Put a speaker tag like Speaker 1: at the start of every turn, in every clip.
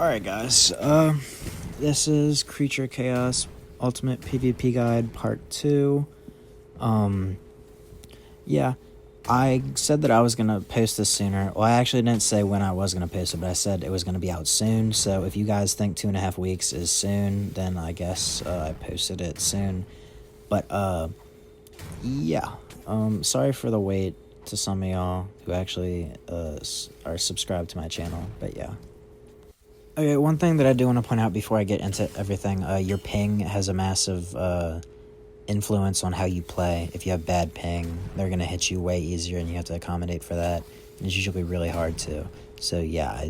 Speaker 1: Alright guys, this is Creature Chaos Ultimate PvP Guide Part 2. Yeah, I said that I was going to post this sooner. Well, I actually didn't say when I was going to post it, but I said it was going to be out soon. So if you guys think 2.5 weeks is soon, then I guess I posted it soon. But, yeah, sorry for the wait to some of y'all who actually are subscribed to my channel, but yeah. Okay, one thing that I do want to point out before I get into everything, your ping has a massive influence on how you play. If you have bad ping, they're going to hit you way easier, and you have to accommodate for that. And it's usually really hard to. So yeah,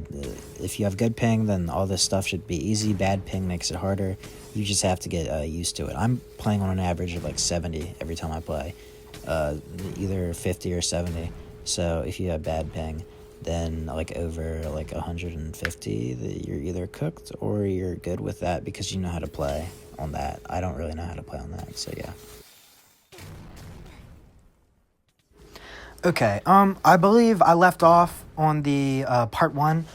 Speaker 1: if you have good ping, then all this stuff should be easy. Bad ping makes it harder. You just have to get used to it. I'm playing on an average of like 70 every time I play, either 50 or 70. So if you have bad ping, then like over like 150, you're either cooked or you're good with that because you know how to play on that. I don't really know how to play on that, so yeah. Okay, I believe I left off on the part 1.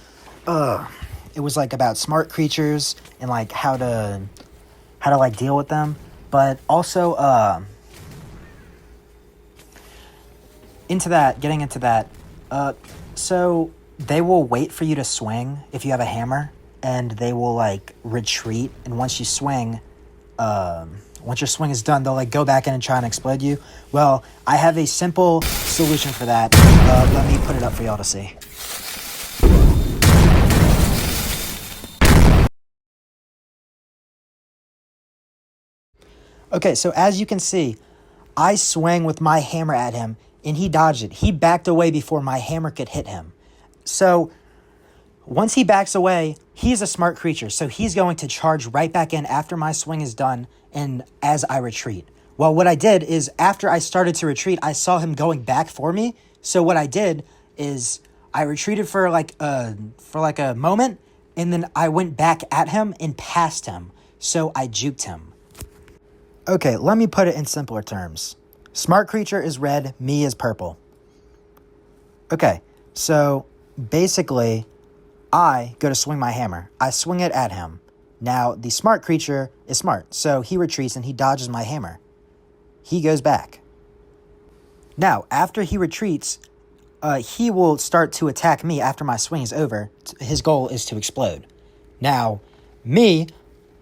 Speaker 1: It was like about smart creatures and like how to like deal with them, but also getting into that. So they will wait for you to swing if you have a hammer, and they will like retreat. And once you swing, once your swing is done, they'll like go back in and try and explode you. Well, I have a simple solution for that. Let me put it up for y'all to see. Okay, so as you can see, I swang with my hammer at him, and he dodged it. He backed away before my hammer could hit him. So once he backs away, he's a smart creature, so he's going to charge right back in after my swing is done and as I retreat. Well, what I did is after I started to retreat, I saw him going back for me. So what I did is I retreated for like a moment, and then I went back at him and passed him. So I juked him. Okay, let me put it in simpler terms. Smart creature is red, me is purple. Okay, so basically, I go to swing my hammer. I swing it at him. Now, the smart creature is smart, so he retreats and he dodges my hammer. He goes back. Now, after he retreats, he will start to attack me after my swing is over. His goal is to explode. Now, me,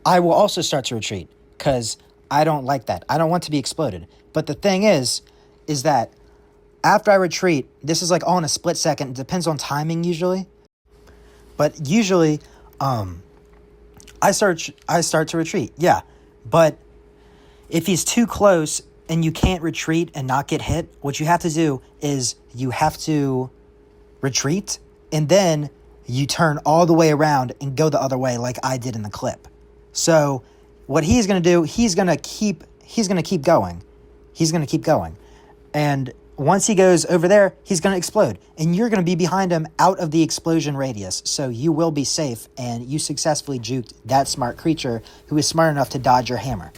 Speaker 1: I will also start to retreat because I don't like that. I don't want to be exploded. But the thing is that after I retreat, this is like all in a split second. It depends on timing usually. But usually, I start to retreat. Yeah. But if he's too close and you can't retreat and not get hit, what you have to do is you have to retreat and then you turn all the way around and go the other way like I did in the clip. So what he's going to do, he's going to keep going. He's going to keep going. And once he goes over there, he's going to explode. And you're going to be behind him out of the explosion radius. So you will be safe, and you successfully juked that smart creature who is smart enough to dodge your hammer.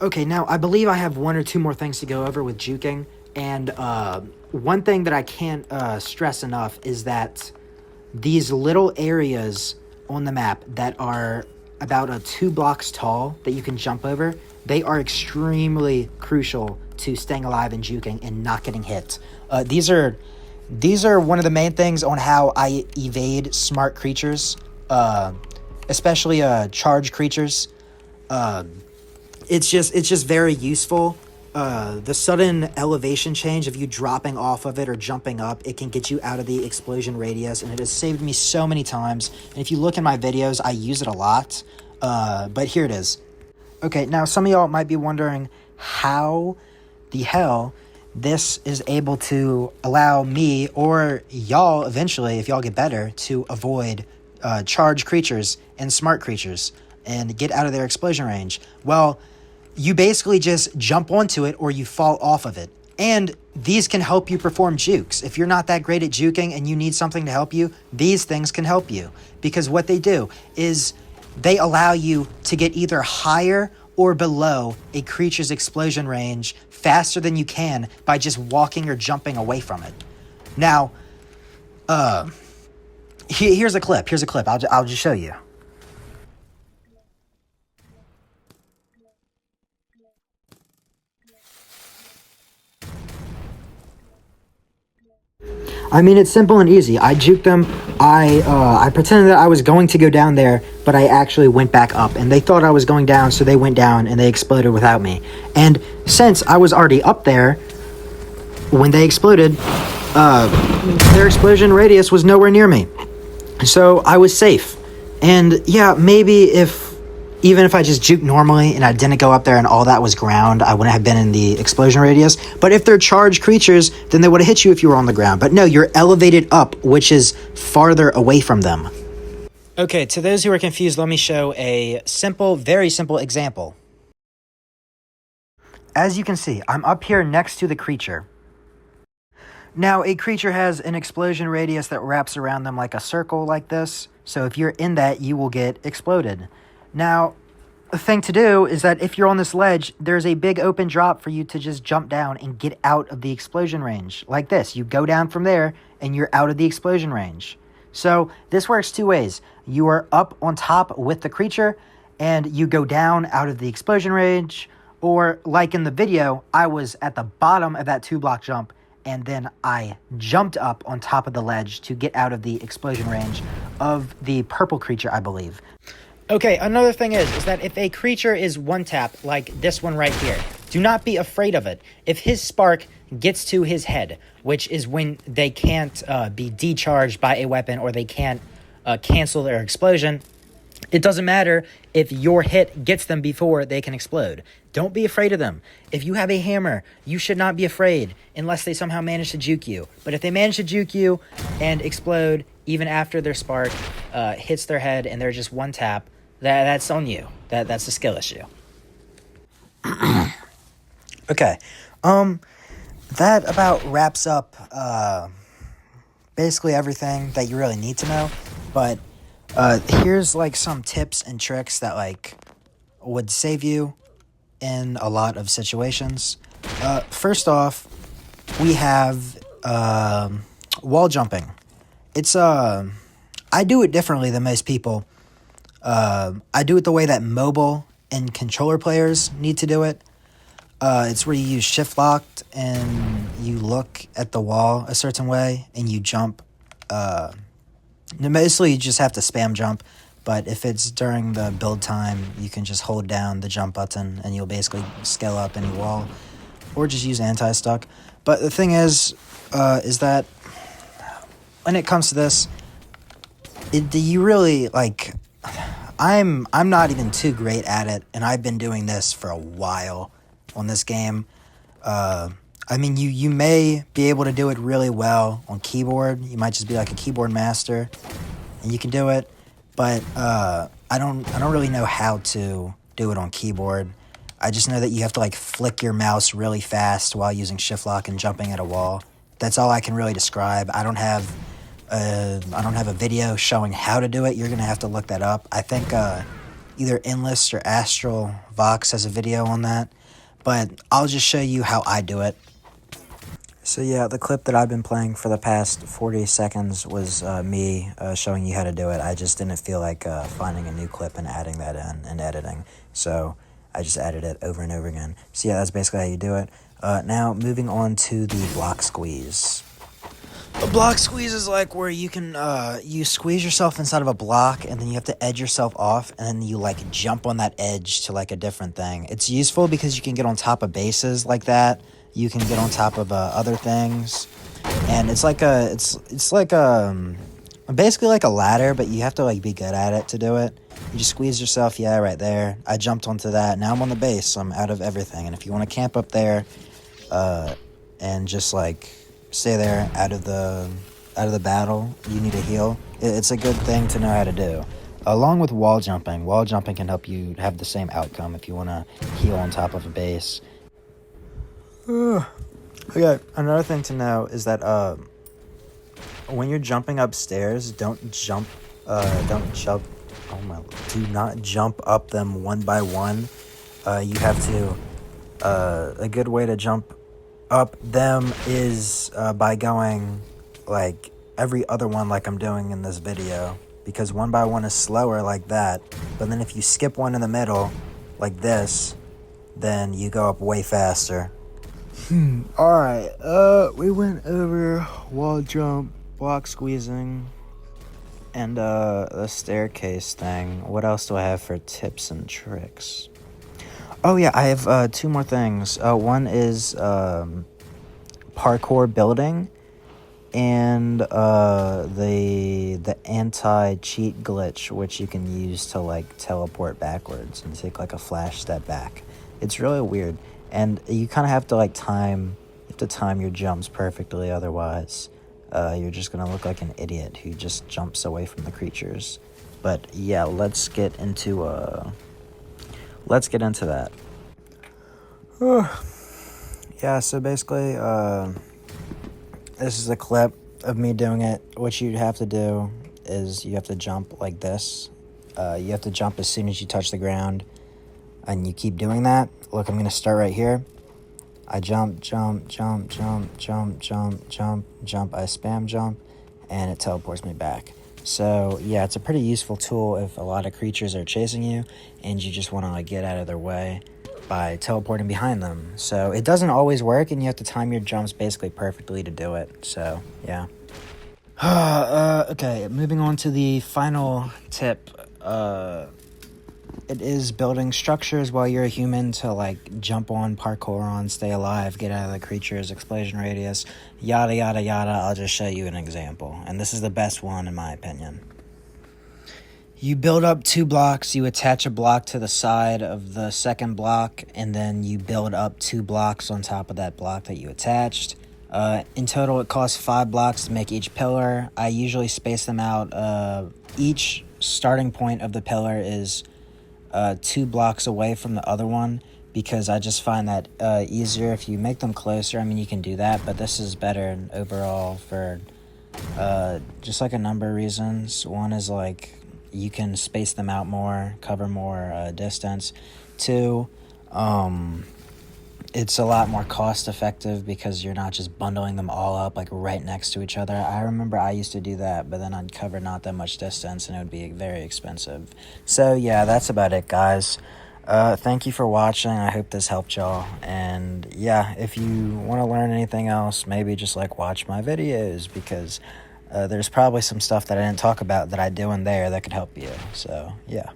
Speaker 1: Okay, now I believe I have 1 or 2 more things to go over with juking. And one thing that I can't stress enough is that these little areas on the map that are about 2 blocks tall that you can jump over, they are extremely crucial to staying alive and juking and not getting hit. These are one of the main things on how I evade smart creatures, especially charge creatures. It's just very useful. The sudden elevation change of you dropping off of it or jumping up, it can get you out of the explosion radius, and it has saved me so many times. And if you look in my videos, I use it a lot. But here it is. Okay, now some of y'all might be wondering how the hell this is able to allow me or y'all eventually, if y'all get better, to avoid charge creatures and smart creatures and get out of their explosion range. Well, you basically just jump onto it or you fall off of it. And these can help you perform jukes. If you're not that great at juking and you need something to help you, these things can help you. Because what they do is they allow you to get either higher or below a creature's explosion range faster than you can by just walking or jumping away from it. Now, Here's a clip. Here's a clip. I'll just show you. I mean, it's simple and easy. I juked them. I pretended that I was going to go down there, but I actually went back up, and they thought I was going down, so they went down, and they exploded without me. And since I was already up there, when they exploded, their explosion radius was nowhere near me. So I was safe. And yeah, maybe even if I just juked normally and I didn't go up there and all that was ground, I wouldn't have been in the explosion radius. But if they're charged creatures, then they would have hit you if you were on the ground. But no, you're elevated up, which is farther away from them. Okay, to those who are confused, let me show a simple, very simple example. As you can see, I'm up here next to the creature. Now, a creature has an explosion radius that wraps around them like a circle like this. So if you're in that, you will get exploded. Now, the thing to do is that if you're on this ledge, there's a big open drop for you to just jump down and get out of the explosion range. Like this. You go down from there, and you're out of the explosion range. So this works two ways. You are up on top with the creature, and you go down out of the explosion range. Or, like in the video, I was at the bottom of that 2-block jump, and then I jumped up on top of the ledge to get out of the explosion range of the purple creature, I believe. Okay, another thing is that if a creature is one-tap, like this one right here, do not be afraid of it. If his spark gets to his head, which is when they can't be decharged by a weapon or they can't cancel their explosion, it doesn't matter if your hit gets them before they can explode. Don't be afraid of them. If you have a hammer, you should not be afraid unless they somehow manage to juke you. But if they manage to juke you and explode even after their spark hits their head and they're just one tap, that's on you. That's a skill issue. Okay. That about wraps up basically everything that you really need to know. But here's like some tips and tricks that like would save you in a lot of situations. First off, we have wall jumping. It's I do it differently than most people. I do it the way that mobile and controller players need to do it. It's where you use shift locked and you look at the wall a certain way and you jump. Mostly you just have to spam jump, but if it's during the build time, you can just hold down the jump button and you'll basically scale up any wall, or just use anti-stuck. But the thing is that when it comes to this, you really like. I'm not even too great at it, and I've been doing this for a while on this game. I mean, you may be able to do it really well on keyboard. You might just be like a keyboard master, and you can do it. But I don't really know how to do it on keyboard. I just know that you have to like flick your mouse really fast while using shift lock and jumping at a wall. That's all I can really describe. I don't have a video showing how to do it. You're gonna have to look that up. I think either Endless or Astral Vox has a video on that, but I'll just show you how I do it. So yeah, the clip that I've been playing for the past 40 seconds was me showing you how to do it. I just didn't feel like finding a new clip and adding that in and editing, so I just added it over and over again. So yeah, that's basically how you do it. Now, moving on to the block squeeze. A block squeeze is like where you can, you squeeze yourself inside of a block and then you have to edge yourself off and then you like jump on that edge to like a different thing. It's useful because you can get on top of bases like that. You can get on top of other things. And it's like basically like a ladder, but you have to like be good at it to do it. You just squeeze yourself, yeah, right there. I jumped onto that. Now I'm on the base, so I'm out of everything. And if you want to camp up there, and just like stay there out of the battle, you need a heal. It's a good thing to know how to do. Along with wall jumping can help you have the same outcome if you want to heal on top of a base. Okay, another thing to know is that when you're jumping upstairs, do not jump up them one by one. You have to, a good way to jump up them is by going like every other one like I'm doing in this video, because 1x1 is slower like that, but then if you skip one in the middle like this, then you go up way faster. Alright, we went over wall jump, block squeezing, and the staircase thing. What else do I have for tips and tricks? Oh yeah, I have 2 more things. One is parkour building, and the anti-cheat glitch, which you can use to like teleport backwards and take like a flash step back. It's really weird, and you kind of have to like time your jumps perfectly, otherwise you're just gonna look like an idiot who just jumps away from the creatures. But yeah, let's get into that. Yeah, so basically this is a clip of me doing it. What you have to do is you have to jump like this. You have to jump as soon as you touch the ground, and you keep doing that. Look, I'm going to start right here. I jump, jump, jump, jump, jump, jump, jump, jump. I spam jump, and it teleports me back. So, yeah, it's a pretty useful tool if a lot of creatures are chasing you, and you just want to like get out of their way by teleporting behind them. So it doesn't always work, and you have to time your jumps basically perfectly to do it. So yeah. Okay, moving on to the final tip. It is building structures while you're a human to like jump on, parkour on, stay alive, get out of the creature's explosion radius, yada yada yada. I'll just show you an example, and this is the best one in my opinion. You build up 2 blocks, you attach a block to the side of the second block, and then you build up 2 blocks on top of that block that you attached. In total, it costs 5 blocks to make each pillar. I usually space them out. Each starting point of the pillar is 2 blocks away from the other one, because I just find that easier if you make them closer. I mean, you can do that, but this is better overall for just like a number of reasons. One is like you can space them out more, cover more distance. 2, it's a lot more cost effective because you're not just bundling them all up like right next to each other. I remember I used to do that, but then I'd cover not that much distance and it would be very expensive. So yeah, that's about it, guys. Thank you for watching. I hope this helped y'all. And yeah, if you want to learn anything else, maybe just like watch my videos, because there's probably some stuff that I didn't talk about that I do in there that could help you. So yeah.